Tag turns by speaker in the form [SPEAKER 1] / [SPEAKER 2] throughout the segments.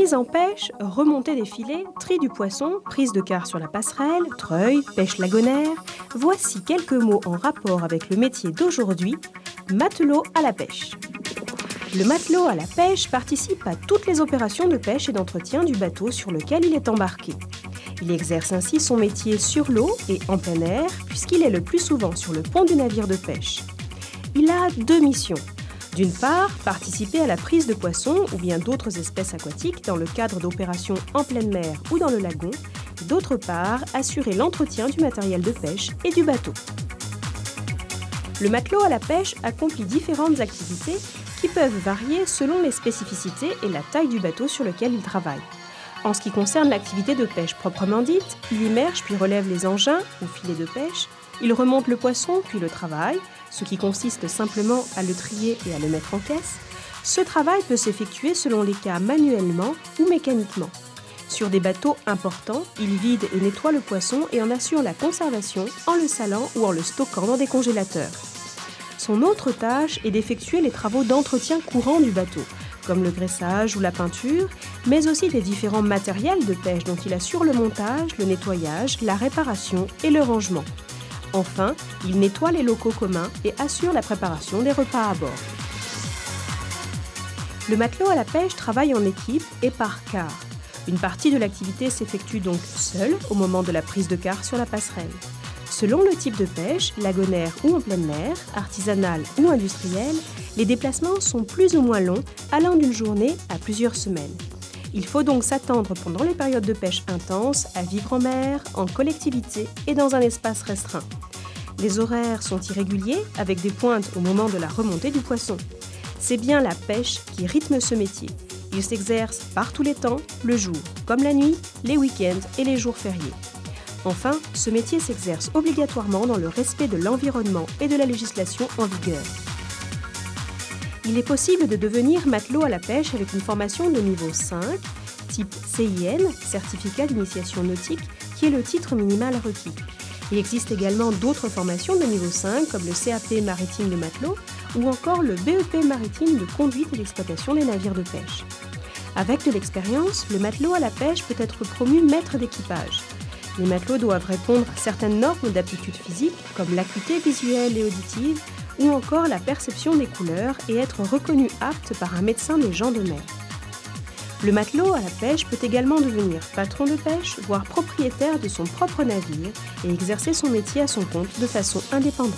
[SPEAKER 1] Mise en pêche, remontée des filets, tri du poisson, prise de quart sur la passerelle, treuil, pêche lagonaire, voici quelques mots en rapport avec le métier d'aujourd'hui, matelot à la pêche. Le matelot à la pêche participe à toutes les opérations de pêche et d'entretien du bateau sur lequel il est embarqué. Il exerce ainsi son métier sur l'eau et en plein air, puisqu'il est le plus souvent sur le pont du navire de pêche. Il a deux missions. D'une part, participer à la prise de poissons ou bien d'autres espèces aquatiques dans le cadre d'opérations en pleine mer ou dans le lagon. D'autre part, assurer l'entretien du matériel de pêche et du bateau. Le matelot à la pêche accomplit différentes activités qui peuvent varier selon les spécificités et la taille du bateau sur lequel il travaille. En ce qui concerne l'activité de pêche proprement dite, il immerge puis relève les engins ou filets de pêche, il remonte le poisson puis le travaille, ce qui consiste simplement à le trier et à le mettre en caisse. Ce travail peut s'effectuer selon les cas manuellement ou mécaniquement. Sur des bateaux importants, il vide et nettoie le poisson et en assure la conservation en le salant ou en le stockant dans des congélateurs. Son autre tâche est d'effectuer les travaux d'entretien courant du bateau, comme le graissage ou la peinture, mais aussi des différents matériels de pêche dont il assure le montage, le nettoyage, la réparation et le rangement. Enfin, il nettoie les locaux communs et assure la préparation des repas à bord. Le matelot à la pêche travaille en équipe et par quart. Une partie de l'activité s'effectue donc seule au moment de la prise de quart sur la passerelle. Selon le type de pêche, lagonaire ou en pleine mer, artisanale ou industrielle, les déplacements sont plus ou moins longs, allant d'une journée à plusieurs semaines. Il faut donc s'attendre pendant les périodes de pêche intenses à vivre en mer, en collectivité et dans un espace restreint. Les horaires sont irréguliers, avec des pointes au moment de la remontée du poisson. C'est bien la pêche qui rythme ce métier. Il s'exerce par tous les temps, le jour comme la nuit, les week-ends et les jours fériés. Enfin, ce métier s'exerce obligatoirement dans le respect de l'environnement et de la législation en vigueur. Il est possible de devenir matelot à la pêche avec une formation de niveau 5, type CIN, Certificat d'initiation nautique, qui est le titre minimal requis. Il existe également d'autres formations de niveau 5, comme le CAP maritime de matelot ou encore le BEP maritime de conduite et d'exploitation des navires de pêche. Avec de l'expérience, le matelot à la pêche peut être promu maître d'équipage. Les matelots doivent répondre à certaines normes d'aptitude physique, comme l'acuité visuelle et auditive, ou encore la perception des couleurs et être reconnu apte par un médecin des gens de mer. Le matelot à la pêche peut également devenir patron de pêche, voire propriétaire de son propre navire et exercer son métier à son compte de façon indépendante.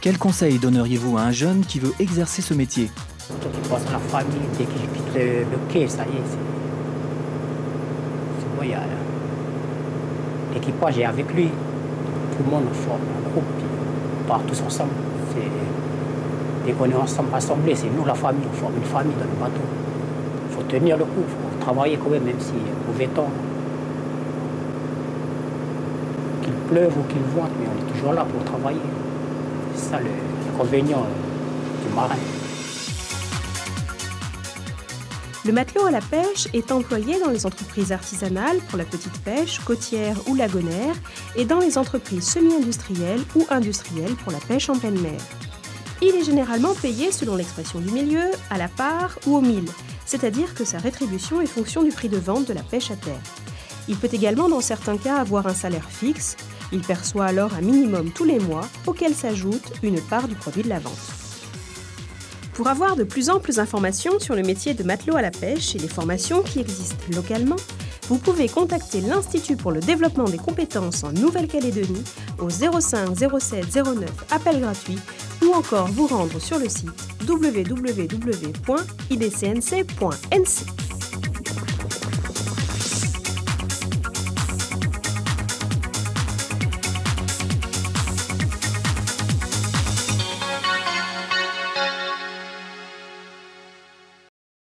[SPEAKER 2] Quel conseil donneriez-vous à un jeune qui veut exercer ce métier ?
[SPEAKER 3] Quand il pense à la famille, dès qu'il quitte le quai, ça y est, c'est bon, il y a l'équipage est avec lui. Tout le monde forme un groupe, puis on part tous ensemble. Dès qu'on est ensemble, assemblés, c'est nous la famille, on forme une famille dans le bateau. Il faut tenir le coup, il faut travailler quand même si mauvais temps. Qu'il pleuve ou qu'il vente, mais on est toujours là pour travailler. C'est ça l'inconvénient du marin.
[SPEAKER 1] Le matelot à la pêche est employé dans les entreprises artisanales pour la petite pêche, côtière ou lagonaire, et dans les entreprises semi-industrielles ou industrielles pour la pêche en pleine mer. Il est généralement payé selon l'expression du milieu, à la part ou au mille, c'est-à-dire que sa rétribution est fonction du prix de vente de la pêche à terre. Il peut également dans certains cas avoir un salaire fixe, il perçoit alors un minimum tous les mois, auquel s'ajoute une part du produit de la vente. Pour avoir de plus amples informations sur le métier de matelot à la pêche et les formations qui existent localement, vous pouvez contacter l'Institut pour le développement des compétences en Nouvelle-Calédonie au 05 07 09 appel gratuit ou encore vous rendre sur le site www.idcnc.nc.